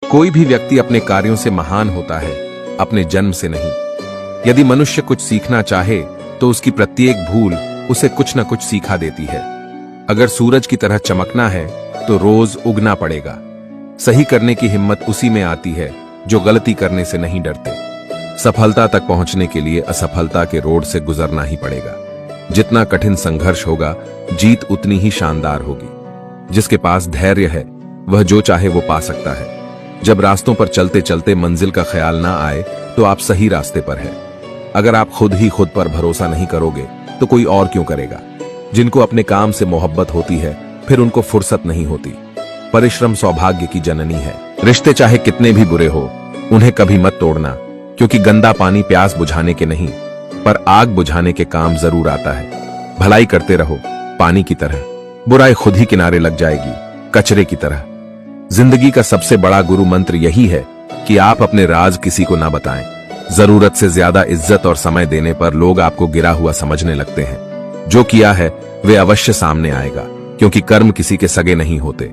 कोई भी व्यक्ति अपने कार्यों से महान होता है, अपने जन्म से नहीं। यदि मनुष्य कुछ सीखना चाहे तो उसकी प्रत्येक भूल उसे कुछ न कुछ सिखा देती है। अगर सूरज की तरह चमकना है तो रोज उगना पड़ेगा। सही करने की हिम्मत उसी में आती है जो गलती करने से नहीं डरते। सफलता तक पहुंचने के लिए असफलता के रोड से गुजरना ही पड़ेगा। जितना कठिन संघर्ष होगा, जीत उतनी ही शानदार होगी। जिसके पास धैर्य है वह जो चाहे वो पा सकता है। जब रास्तों पर चलते चलते मंजिल का ख्याल ना आए तो आप सही रास्ते पर हैं। अगर आप खुद ही खुद पर भरोसा नहीं करोगे तो कोई और क्यों करेगा। जिनको अपने काम से मोहब्बत होती है फिर उनको फुर्सत नहीं होती। परिश्रम सौभाग्य की जननी है। रिश्ते चाहे कितने भी बुरे हो, उन्हें कभी मत तोड़ना, क्योंकि गंदा पानी प्यास बुझाने के नहीं पर आग बुझाने के काम जरूर आता है। भलाई करते रहो पानी की तरह, बुराई खुद ही किनारे लग जाएगी कचरे की तरह। जिंदगी का सबसे बड़ा गुरु मंत्र यही है कि आप अपने राज किसी को ना बताएं। जरूरत से ज्यादा इज्जत और समय देने पर लोग आपको गिरा हुआ समझने लगते हैं। जो किया है वे अवश्य सामने आएगा, क्योंकि कर्म किसी के सगे नहीं होते।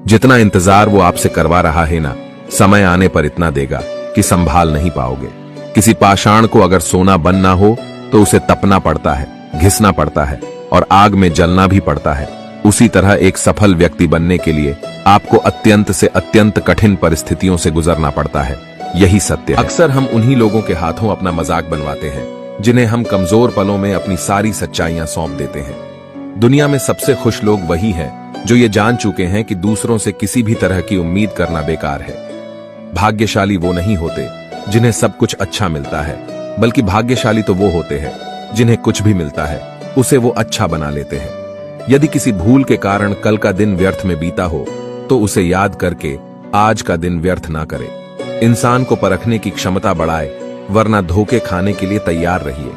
जितना इंतजार वो आपसे करवा रहा है ना, समय आने पर इतना देगा कि संभाल नहीं पाओगे। किसी पाषाण को अगर सोना बनना हो तो उसे तपना पड़ता है, घिसना पड़ता है और आग में जलना भी पड़ता है। उसी तरह एक सफल व्यक्ति बनने के लिए आपको अत्यंत से अत्यंत कठिन परिस्थितियों से गुजरना पड़ता है। यही सत्य है। अक्सर हम उन्हीं लोगों के हाथों अपना मजाक बनवाते हैं जिन्हें हम कमजोर पलों में अपनी सारी सच्चाइयां सौंप देते हैं। दुनिया में सबसे खुश लोग वही हैं जो ये जान चुके हैं कि दूसरों से किसी भी तरह की उम्मीद करना बेकार है। भाग्यशाली वो नहीं होते जिन्हें सब कुछ अच्छा मिलता है, बल्कि भाग्यशाली तो वो होते हैं जिन्हें कुछ भी मिलता है उसे वो अच्छा बना लेते हैं। यदि किसी भूल के कारण कल का दिन व्यर्थ में बीता हो तो उसे याद करके आज का दिन व्यर्थ ना करे। इंसान को परखने की क्षमता बढ़ाए, वरना धोखे खाने के लिए तैयार रहिए।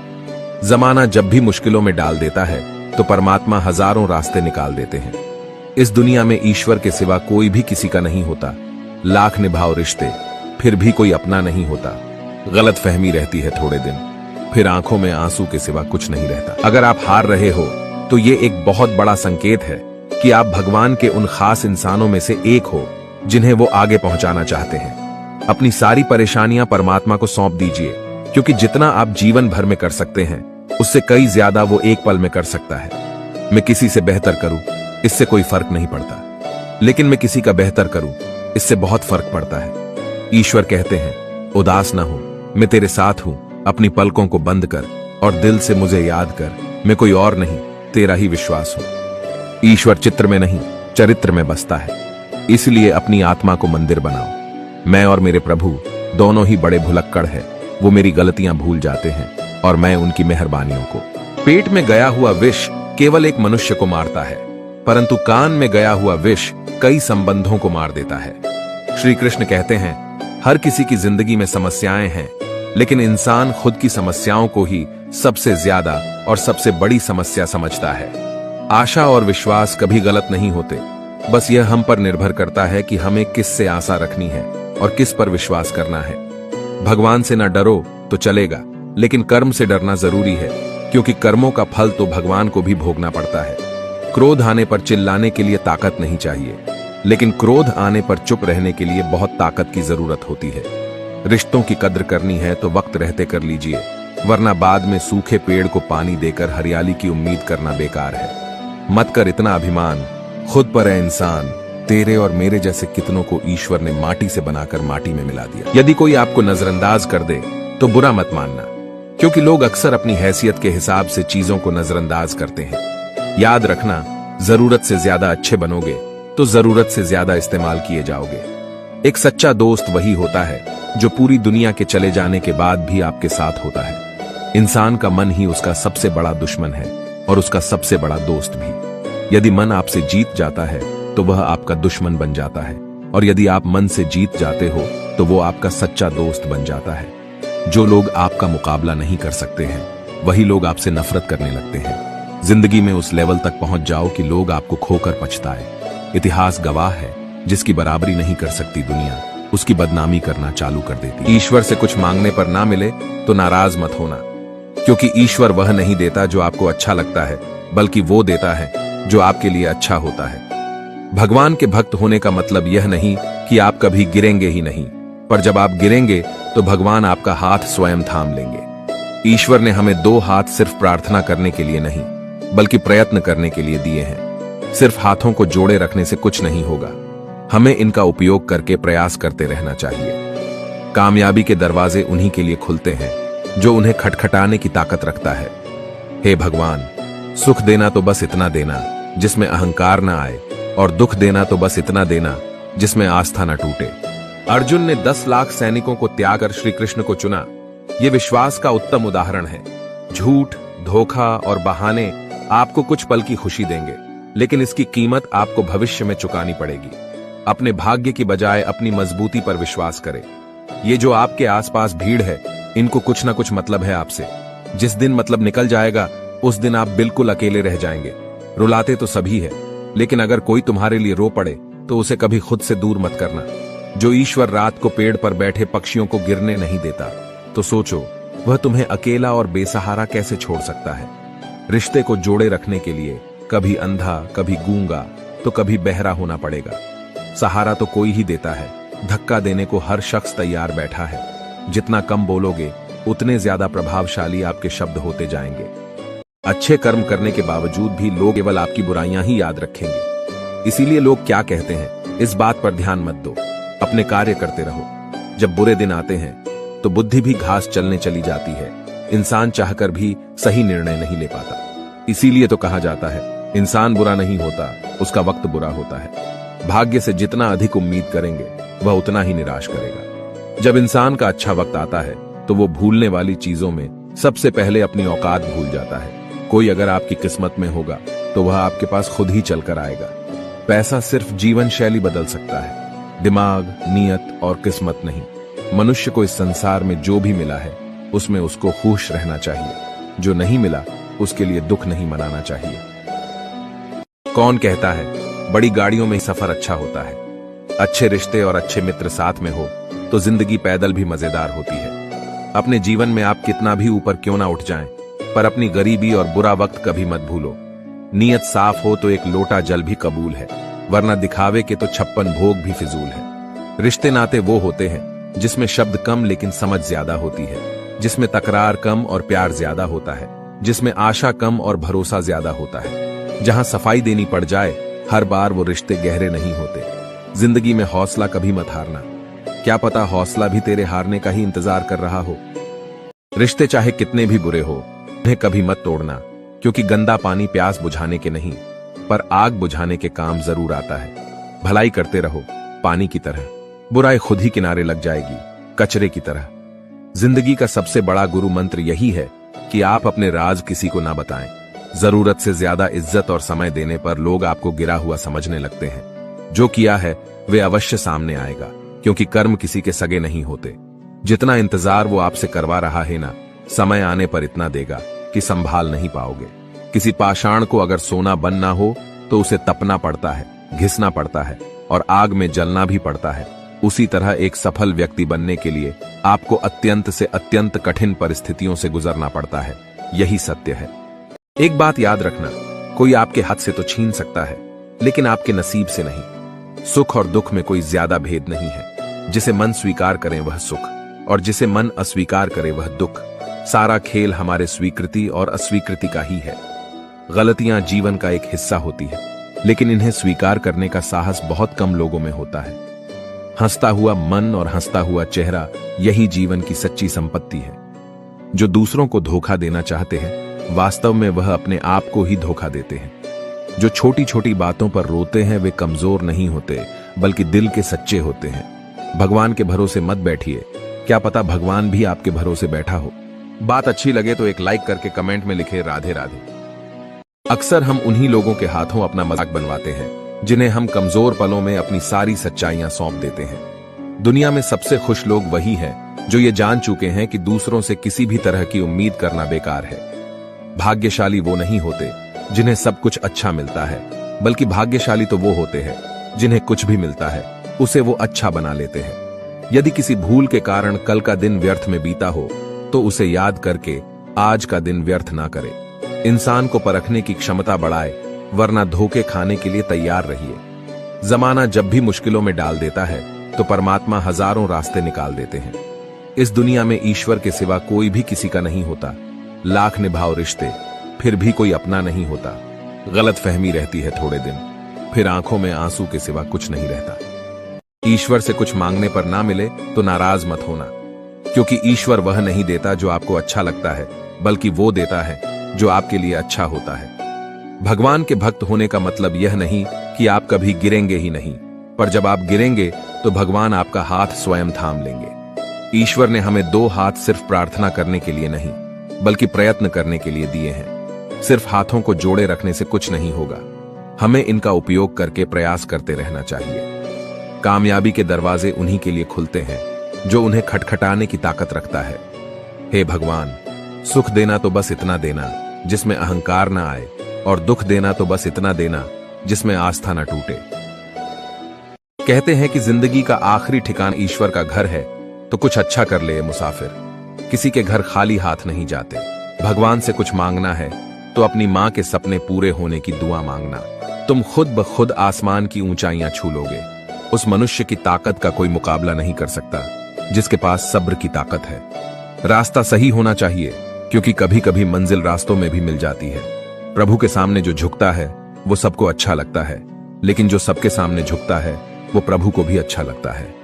जमाना जब भी मुश्किलों में डाल देता है तो परमात्मा हजारों रास्ते निकाल देते हैं। इस दुनिया में ईश्वर के सिवा कोई भी किसी का नहीं होता। लाख निभाओ रिश्ते फिर भी कोई अपना नहीं होता। गलत फहमी रहती है थोड़े दिन, फिर आंखों में आंसू के सिवा कुछ नहीं रहता। अगर आप हार रहे हो तो ये एक बहुत बड़ा संकेत है कि आप भगवान के उन खास इंसानों में से एक हो जिन्हें वो आगे पहुंचाना चाहते हैं। अपनी सारी परेशानियां परमात्मा को सौंप दीजिए, क्योंकि जितना आप जीवन भर में कर सकते हैं उससे कई ज्यादा वो एक पल में कर सकता है। मैं किसी से बेहतर करूं इससे कोई फर्क नहीं पड़ता, लेकिन मैं किसी का बेहतर करूं इससे बहुत फर्क पड़ता है। ईश्वर कहते हैं, उदास ना हो, मैं तेरे साथ हूं। अपनी पलकों को बंद कर और दिल से मुझे याद कर, मैं कोई और नहीं, तेरा ही विश्वास हूं। ईश्वर चित्र में नहीं चरित्र में बसता है, इसलिए अपनी आत्मा को मंदिर बनाओ। मैं और मेरे प्रभु दोनों ही बड़े भुलक्कड़ हैं। वो मेरी गलतियां भूल जाते हैं और मैं उनकी मेहरबानियों को। पेट में गया हुआ विष केवल एक मनुष्य को मारता है, परंतु कान में गया हुआ विष कई संबंधों को मार देता है। श्री कृष्ण कहते हैं, हर किसी की जिंदगी में समस्याएं हैं, लेकिन इंसान खुद की समस्याओं को ही सबसे ज्यादा और सबसे बड़ी समस्या समझता है। आशा और विश्वास कभी गलत नहीं होते, बस यह हम पर निर्भर करता है कि हमें किस से आशा रखनी है और किस पर विश्वास करना है। भगवान से न डरो तो चलेगा, लेकिन कर्म से डरना जरूरी है, क्योंकि कर्मों का फल तो भगवान को भी भोगना पड़ता है। क्रोध आने पर चिल्लाने के लिए ताकत नहीं चाहिए, लेकिन क्रोध आने पर चुप रहने के लिए बहुत ताकत की जरूरत होती है। रिश्तों की कद्र करनी है तो वक्त रहते कर लीजिए, वरना बाद में सूखे पेड़ को पानी देकर हरियाली की उम्मीद करना बेकार है। मत कर इतना अभिमान, खुद पर है इंसान। तेरे और मेरे जैसे कितनों को ईश्वर ने माटी से बनाकर माटी में मिला दिया। यदि कोई आपको नजरअंदाज कर दे तो बुरा मत मानना, क्योंकि लोग अक्सर अपनी हैसियत के हिसाब से चीजों को नजरअंदाज करते हैं। याद रखना, जरूरत से ज्यादा अच्छे बनोगे तो जरूरत से ज्यादा इस्तेमाल किए जाओगे। एक सच्चा दोस्त वही होता है जो पूरी दुनिया के चले जाने के बाद भी आपके साथ होता है। इंसान का मन ही उसका सबसे बड़ा दुश्मन है और उसका सबसे बड़ा दोस्त भी। यदि मन आपसे जीत जाता है तो वह आपका दुश्मन बन जाता है, और यदि आप मन से जीत जाते हो तो वो आपका सच्चा दोस्त बन जाता है। जो लोग आपका मुकाबला नहीं कर सकते हैं वही लोग आपसे नफरत करने लगते हैं। जिंदगी में उस लेवल तक पहुंच जाओ कि लोग आपको खोकर पछताए। इतिहास गवाह है, जिसकी बराबरी नहीं कर सकती दुनिया, उसकी बदनामी करना चालू कर देती। ईश्वर से कुछ मांगने पर ना मिले तो नाराज मत होना, क्योंकि ईश्वर वह नहीं देता जो आपको अच्छा लगता है, बल्कि वो देता है जो आपके लिए अच्छा होता है। भगवान के भक्त होने का मतलब यह नहीं कि आप कभी गिरेंगे ही नहीं, पर जब आप गिरेंगे तो भगवान आपका हाथ स्वयं थाम लेंगे। ईश्वर ने हमें दो हाथ सिर्फ प्रार्थना करने के लिए नहीं, बल्कि प्रयत्न करने के लिए दिए हैं। सिर्फ हाथों को जोड़े रखने से कुछ नहीं होगा, हमें इनका उपयोग करके प्रयास करते रहना चाहिए। कामयाबी के दरवाजे उन्हीं के लिए खुलते हैं जो उन्हें खटखटाने की ताकत रखता है। हे भगवान, सुख देना तो बस इतना देना जिसमें अहंकार ना आए, और दुख देना तो बस इतना देना जिसमें आस्था न टूटे। अर्जुन ने 10 लाख सैनिकों को त्याग कर श्री कृष्ण को चुना। यह विश्वास का उत्तम उदाहरण है। झूठ, धोखा और बहाने आपको कुछ पल की खुशी देंगे, लेकिन इसकी कीमत आपको भविष्य में चुकानी पड़ेगी। अपने भाग्य की बजाय अपनी मजबूती पर विश्वास करें। ये जो आपके आसपास भीड़ है, इनको कुछ ना कुछ मतलब है आपसे। जिस दिन मतलब निकल जाएगा, उस दिन आप बिल्कुल अकेले रह जाएंगे। रुलाते तो सभी है, लेकिन अगर कोई तुम्हारे लिए रो पड़े तो उसे कभी खुद से दूर मत करना। जो ईश्वर रात को पेड़ पर बैठे पक्षियों को गिरने नहीं देता, तो सोचो वह तुम्हें अकेला और बेसहारा कैसे छोड़ सकता है। रिश्ते को जोड़े रखने के लिए कभी अंधा, कभी गूंगा, तो कभी बहरा होना पड़ेगा। सहारा तो कोई ही देता है, धक्का देने को हर शख्स तैयार बैठा है। जितना कम बोलोगे, उतने ज्यादा प्रभावशाली आपके शब्द होते जाएंगे। अच्छे कर्म करने के बावजूद भी लोग केवल आपकी बुराइयां ही याद रखेंगे। इसीलिए लोग क्या कहते हैं, इस बात पर ध्यान मत दो, अपने कार्य करते रहो। जब बुरे दिन आते हैं तो बुद्धि भी घास चलने चली जाती है। इंसान चाहकर भी सही निर्णय नहीं ले पाता। इसीलिए तो कहा जाता है, इंसान बुरा नहीं होता, उसका वक्त बुरा होता है। भाग्य से जितना अधिक उम्मीद करेंगे, वह उतना ही निराश करेगा। जब इंसान का अच्छा वक्त आता है तो वो भूलने वाली चीजों में सबसे पहले अपनी औकात भूल जाता है। कोई अगर आपकी किस्मत में होगा तो वह आपके पास खुद ही चलकर आएगा। पैसा सिर्फ जीवन शैली बदल सकता है, दिमाग, नियत और किस्मत नहीं। मनुष्य को इस संसार में जो भी मिला है, उसमें उसको खुश रहना चाहिए। जो नहीं मिला, उसके लिए दुख नहीं मनाना चाहिए। कौन कहता है बड़ी गाड़ियों में सफर अच्छा होता है? अच्छे रिश्ते और अच्छे मित्र साथ में हो तो जिंदगी पैदल भी मजेदार होती है। अपने जीवन में आप कितना भी ऊपर क्यों ना उठ जाएं, पर अपनी गरीबी और बुरा वक्त कभी मत भूलो। नीयत साफ हो तो एक लोटा जल भी कबूल है, वरना दिखावे के तो 56 भोग भी फिजूल है। रिश्ते नाते वो होते हैं जिसमें शब्द कम लेकिन समझ ज्यादा होती है, जिसमें तकरार कम और प्यार ज्यादा होता है, जिसमें आशा कम और भरोसा ज्यादा होता है। जहां सफाई देनी पड़ जाए, हर बार वो रिश्ते गहरे नहीं होते। जिंदगी में हौसला कभी मत हारना, क्या पता हौसला भी तेरे हारने का ही इंतजार कर रहा हो। रिश्ते चाहे कितने भी बुरे हो, उन्हें कभी मत तोड़ना, क्योंकि गंदा पानी प्यास बुझाने के नहीं, पर आग बुझाने के काम जरूर आता है। भलाई करते रहो पानी की तरह, बुराई खुद ही किनारे लग जाएगी कचरे की तरह। जिंदगी का सबसे बड़ा गुरु मंत्र यही है कि आप अपने राज किसी को ना बताएं। जरूरत से ज्यादा इज्जत और समय देने पर लोग आपको गिरा हुआ समझने लगते हैं। जो किया है वे अवश्य सामने आएगा, क्योंकि कर्म किसी के सगे नहीं होते। जितना इंतजार वो आपसे करवा रहा है ना, समय आने पर इतना देगा कि संभाल नहीं पाओगे। किसी पाषाण को अगर सोना बनना हो तो उसे तपना पड़ता है, घिसना पड़ता है और आग में जलना भी पड़ता है। उसी तरह एक सफल व्यक्ति बनने के लिए आपको अत्यंत से अत्यंत कठिन परिस्थितियों से गुजरना पड़ता है। यही सत्य है। एक बात याद रखना, कोई आपके हाथ से तो छीन सकता है, लेकिन आपके नसीब से नहीं। सुख और दुख में कोई ज्यादा भेद नहीं है। जिसे मन स्वीकार करे वह सुख, और जिसे मन अस्वीकार करे वह दुख। सारा खेल हमारे स्वीकृति और अस्वीकृति का ही है। गलतियां जीवन का एक हिस्सा होती है, लेकिन इन्हें स्वीकार करने का साहस बहुत कम लोगों में होता है। हंसता हुआ मन और हंसता हुआ चेहरा, यही जीवन की सच्ची संपत्ति है। जो दूसरों को धोखा देना चाहते हैं, वास्तव में वह अपने आप को ही धोखा देते हैं। जो छोटी छोटी बातों पर रोते हैं, वे कमजोर नहीं होते, बल्कि दिल के सच्चे होते हैं। भगवान के भरोसे मत बैठिए, क्या पता भगवान भी आपके भरोसे बैठा हो। बात अच्छी लगे तो एक लाइक करके कमेंट में लिखे राधे राधे। अक्सर हम उन्हीं लोगों के हाथों अपना मजाक बनवाते हैं जिन्हें हम कमजोर पलों में अपनी सारी सच्चाइयां सौंप देते हैं। दुनिया में सबसे खुश लोग वही हैं जो ये जान चुके हैं कि दूसरों से किसी भी तरह की उम्मीद करना बेकार है। भाग्यशाली वो नहीं होते जिन्हें सब कुछ अच्छा मिलता है, बल्कि भाग्यशाली तो वो होते हैं जिन्हें कुछ भी मिलता है उसे वो अच्छा बना लेते हैं। यदि किसी भूल के कारण कल का दिन व्यर्थ में बीता हो तो उसे याद करके आज का दिन व्यर्थ ना करे। इंसान को परखने की क्षमता बढ़ाए, वरना धोखे खाने के लिए तैयार रहिए। जमाना जब भी मुश्किलों में डाल देता है, तो परमात्मा हजारों रास्ते निकाल देते हैं। इस दुनिया में ईश्वर के सिवा कोई भी किसी का नहीं होता। लाख निभाओ रिश्ते, फिर भी कोई अपना नहीं होता। गलत फहमी रहती है थोड़े दिन, फिर आंखों में आंसू के सिवा कुछ नहीं रहता। ईश्वर से कुछ मांगने पर ना मिले तो नाराज मत होना, क्योंकि ईश्वर वह नहीं देता जो आपको अच्छा लगता है, बल्कि वो देता है जो आपके लिए अच्छा होता है। भगवान के भक्त होने का मतलब यह नहीं कि आप कभी गिरेंगे ही नहीं, पर जब आप गिरेंगे तो भगवान आपका हाथ स्वयं थाम लेंगे। ईश्वर ने हमें दो हाथ सिर्फ प्रार्थना करने के लिए नहीं, बल्कि प्रयत्न करने के लिए दिए हैं। सिर्फ हाथों को जोड़े रखने से कुछ नहीं होगा, हमें इनका उपयोग करके प्रयास करते रहना चाहिए। कामयाबी के दरवाजे उन्हीं के लिए खुलते हैं जो उन्हें खटखटाने की ताकत रखता है। हे भगवान, सुख देना तो बस इतना देना जिसमें अहंकार ना आए, और दुख देना तो बस इतना देना जिसमें आस्था ना टूटे। कहते हैं कि जिंदगी का आखिरी ठिकाना ईश्वर का घर है, तो कुछ अच्छा कर ले मुसाफिर। किसी के घर खाली हाथ नहीं जाते। भगवान से कुछ मांगना है तो अपनी मां के सपने पूरे होने की दुआ मांगना। तुम खुद ब खुद आसमान की ऊंचाइयां छू लोगे। उस मनुष्य की ताकत का कोई मुकाबला नहीं कर सकता जिसके पास सब्र की ताकत है। रास्ता सही होना चाहिए, क्योंकि कभी कभी मंजिल रास्तों में भी मिल जाती है। प्रभु के सामने जो झुकता है वो सबको अच्छा लगता है, लेकिन जो सबके सामने झुकता है वो प्रभु को भी अच्छा लगता है।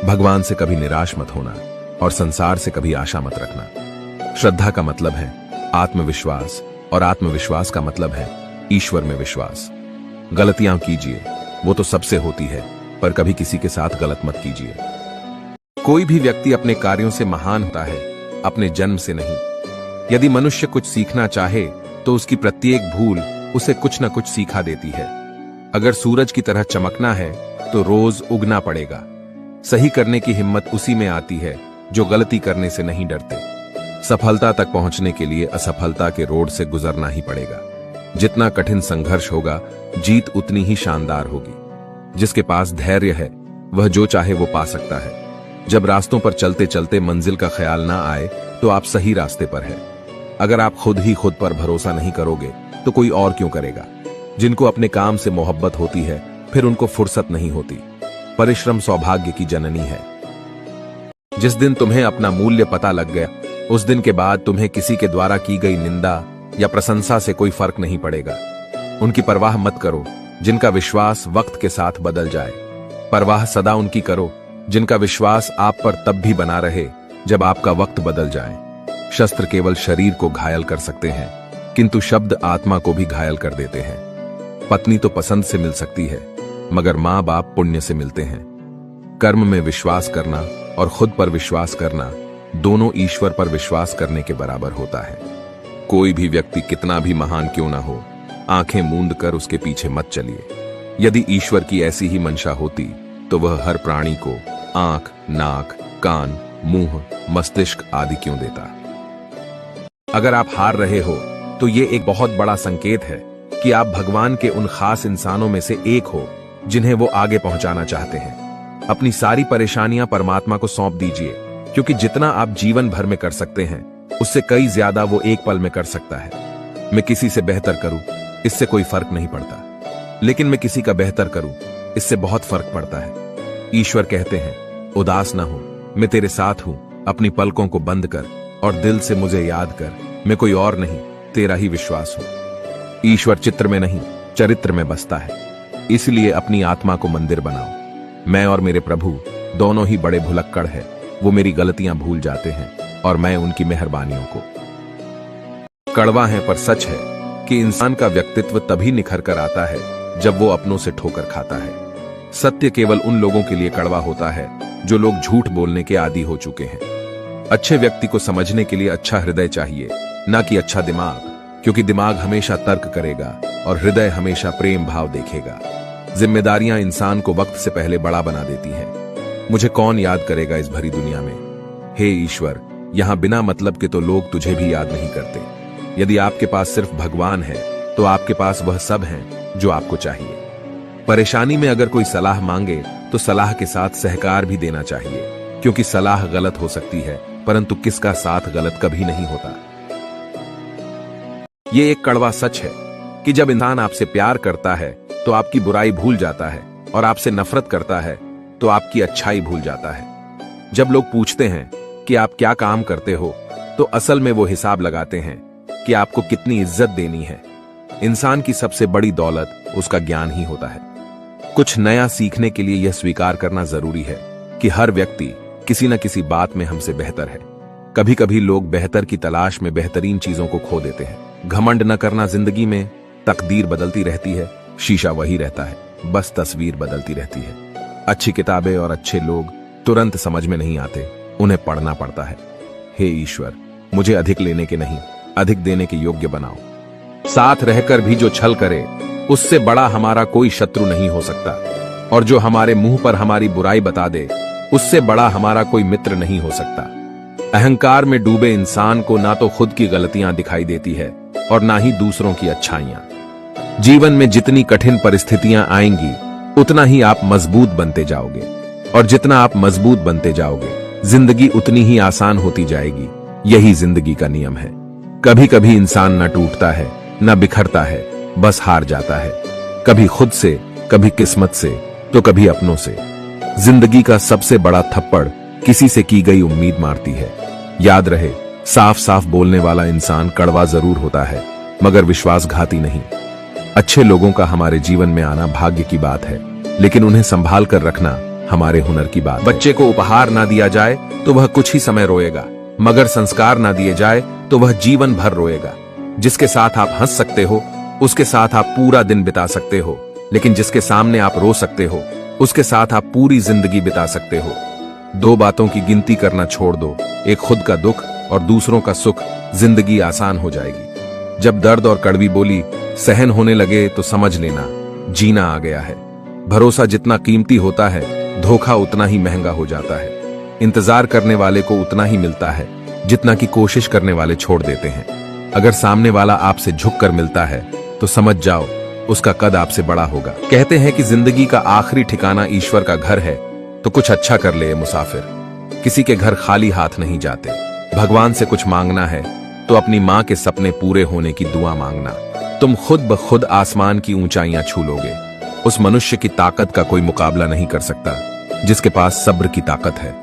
भगवान से कभी निराश मत होना और संसार से कभी आशा मत रखना। श्रद्धा का मतलब है आत्मविश्वास, और आत्मविश्वास का मतलब है ईश्वर में विश्वास। गलतियां कीजिए, वो तो सबसे होती है, पर कभी किसी के साथ गलत मत कीजिए। कोई भी व्यक्ति अपने कार्यों से महान होता है, अपने जन्म से नहीं। यदि मनुष्य कुछ सीखना चाहे तो उसकी प्रत्येक भूल उसे कुछ न कुछ सिखा देती है। अगर सूरज की तरह चमकना है तो रोज उगना पड़ेगा। सही करने की हिम्मत उसी में आती है जो गलती करने से नहीं डरते। सफलता तक पहुंचने के लिए असफलता के रोड से गुजरना ही पड़ेगा। जितना कठिन संघर्ष होगा, जीत उतनी ही शानदार होगी। जिसके पास धैर्य है वह जो चाहे वो पा सकता है। जब रास्तों पर चलते चलते मंजिल का ख्याल ना आए तो आप सही रास्ते पर हैं। अगर आप खुद ही खुद पर भरोसा नहीं करोगे तो कोई और क्यों करेगा। जिनको अपने काम से मोहब्बत होती है फिर उनको फुर्सत नहीं होती। परिश्रम सौभाग्य की जननी है। जिस दिन तुम्हें अपना मूल्य पता लग गया, उस दिन के बाद तुम्हें किसी के द्वारा की गई निंदा या प्रशंसा से कोई फर्क नहीं पड़ेगा। उनकी परवाह मत करो जिनका विश्वास वक्त के साथ बदल जाए। परवाह सदा उनकी करो जिनका विश्वास आप पर तब भी बना रहे जब आपका वक्त बदल जाए। शस्त्र केवल शरीर को घायल कर सकते हैं, किंतु शब्द आत्मा को भी घायल कर देते हैं। पत्नी तो पसंद से मिल सकती है, मगर मां बाप पुण्य से मिलते हैं। कर्म में विश्वास करना और खुद पर विश्वास करना दोनों ईश्वर पर विश्वास करने के बराबर होता है। कोई भी व्यक्ति कितना भी महान क्यों ना हो, आंखें मूंद कर उसके पीछे मत चलिए। यदि ईश्वर की ऐसी ही मंशा होती तो वह हर प्राणी को आंख, नाक, कान, मुंह, मस्तिष्क आदि क्यों देता। अगर आप हार रहे हो तो ये एक बहुत बड़ा संकेत है कि आप भगवान के उन खास इंसानों में से एक हो जिन्हें वो आगे पहुंचाना चाहते हैं। अपनी सारी परेशानियां परमात्मा को सौंप दीजिए, क्योंकि जितना आप जीवन भर में कर सकते हैं उससे कई ज्यादा वो एक पल में कर सकता है। मैं किसी से बेहतर करूं इससे कोई फर्क नहीं पड़ता, लेकिन मैं किसी का बेहतर करूं इससे बहुत फर्क पड़ता है। ईश्वर कहते हैं, उदास ना हो, मैं तेरे साथ हूं। अपनी पलकों को बंद कर और दिल से मुझे याद कर। मैं कोई और नहीं, तेरा ही विश्वास हूं। ईश्वर चित्र में नहीं, चरित्र में बसता है। इसलिए अपनी आत्मा को मंदिर बनाओ। मैं और मेरे प्रभु दोनों ही बड़े भुलक्कड़ हैं। वो मेरी गलतियां भूल जाते हैं और मैं उनकी मेहरबानियों को। कड़वा है पर सच है कि इंसान का व्यक्तित्व तभी निखर कर आता है जब वो अपनों से ठोकर खाता है। सत्य केवल उन लोगों के लिए कड़वा होता है जो लोग झूठ बोलने के आदी हो चुके हैं। अच्छे व्यक्ति को समझने के लिए अच्छा हृदय चाहिए, ना कि अच्छा दिमाग, क्योंकि दिमाग हमेशा तर्क करेगा और हृदय हमेशा प्रेम भाव देखेगा। जिम्मेदारियां इंसान को वक्त से पहले बड़ा बना देती हैं। मुझे कौन याद करेगा इस भरी दुनिया में। हे ईश्वर, यहां बिना मतलब के तो लोग तुझे भी याद नहीं करते। यदि आपके पास सिर्फ भगवान है तो आपके पास वह सब है जो आपको चाहिए। परेशानी में अगर कोई सलाह मांगे तो सलाह के साथ सहकार भी देना चाहिए, क्योंकि सलाह गलत हो सकती है परंतु किसका साथ गलत कभी नहीं होता। ये एक कड़वा सच है कि जब इंसान आपसे प्यार करता है तो आपकी बुराई भूल जाता है, और आपसे नफरत करता है तो आपकी अच्छाई भूल जाता है। जब लोग पूछते हैं कि आप क्या काम करते हो, तो असल में वो हिसाब लगाते हैं कि आपको कितनी इज्जत देनी है। इंसान की सबसे बड़ी दौलत उसका ज्ञान ही होता है। कुछ नया सीखने के लिए यह स्वीकार करना जरूरी है कि हर व्यक्ति किसी न किसी बात में हमसे बेहतर है। कभी कभी लोग बेहतर की तलाश में बेहतरीन चीजों को खो देते हैं। घमंड न करना जिंदगी में, तकदीर बदलती रहती है, शीशा वही रहता है, बस तस्वीर बदलती रहती है। अच्छी किताबें और अच्छे लोग तुरंत समझ में नहीं आते, उन्हें पढ़ना पड़ता है। हे ईश्वर, मुझे अधिक लेने के नहीं, अधिक देने के योग्य बनाओ। साथ रहकर भी जो छल करे, उससे बड़ा हमारा कोई शत्रु नहीं हो सकता। और जो हमारे मुंह पर हमारी बुराई बता दे, उससे बड़ा हमारा कोई मित्र नहीं हो सकता। अहंकार में डूबे इंसान को ना तो खुद की गलतियां दिखाई देती है और ना ही दूसरों की अच्छाइयां। जीवन में जितनी कठिन परिस्थितियां आएंगी, उतना ही आप मजबूत बनते जाओगे, और जितना आप मजबूत बनते जाओगे, जिंदगी उतनी ही आसान होती जाएगी। यही जिंदगी का नियम है। कभी कभी इंसान न टूटता है, न बिखरता है, बस हार जाता है। कभी खुद से, कभी किस्मत से, तो कभी अपनों से। जिंदगी का सबसे बड़ा थप्पड़ किसी से की गई उम्मीद मारती है। याद रहे, साफ साफ बोलने वाला इंसान कड़वा जरूर होता है, मगर विश्वासघाती नहीं। अच्छे लोगों का हमारे जीवन में आना भाग्य की बात है, लेकिन उन्हें संभाल कर रखना हमारे हुनर की बात। बच्चे को उपहार ना दिया जाए तो वह कुछ ही समय रोएगा, मगर संस्कार ना दिए जाए तो वह जीवन भर रोएगा। जिसके साथ आप हंस सकते हो, उसके साथ आप पूरा दिन बिता सकते हो, लेकिन जिसके सामने आप रो सकते हो, उसके साथ आप पूरी जिंदगी बिता सकते हो। दो बातों की गिनती करना छोड़ दो, एक खुद का दुख और दूसरों का सुख। जिंदगी आसान हो जाएगी। जब दर्द और कड़वी बोली सहन होने लगे तो समझ लेना जीना आ गया है। भरोसा जितना कीमती होता है, धोखा उतना ही महंगा हो जाता है। इंतजार करने वाले को उतना ही मिलता है जितना कि कोशिश करने वाले छोड़ देते हैं। अगर सामने वाला आपसे झुककर मिलता है तो समझ जाओ उसका कद आपसे बड़ा होगा। कहते हैं कि जिंदगी का आखिरी ठिकाना ईश्वर का घर है, तो कुछ अच्छा कर ले मुसाफिर। किसी के घर खाली हाथ नहीं जाते। भगवान से कुछ मांगना है तो अपनी मां के सपने पूरे होने की दुआ मांगना। तुम खुद ब खुद आसमान की ऊंचाइयां छू लोगे। उस मनुष्य की ताकत का कोई मुकाबला नहीं कर सकता जिसके पास सब्र की ताकत है।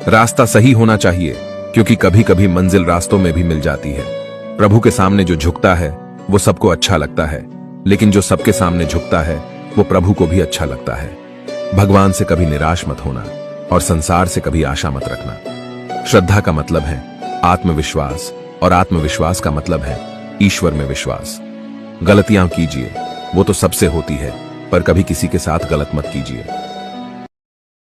रास्ता सही होना चाहिए, क्योंकि कभी कभी मंजिल रास्तों में भी मिल जाती है। प्रभु के सामने जो झुकता है वो सबको अच्छा लगता है, लेकिन जो सबके सामने झुकता है वो प्रभु को भी अच्छा लगता है। भगवान से कभी निराश मत होना और संसार से कभी आशा मत रखना। श्रद्धा का मतलब है आत्मविश्वास, और आत्मविश्वास का मतलब है ईश्वर में विश्वास। गलतियां कीजिए, वो तो सबसे होती है, पर कभी किसी के साथ गलत मत कीजिए।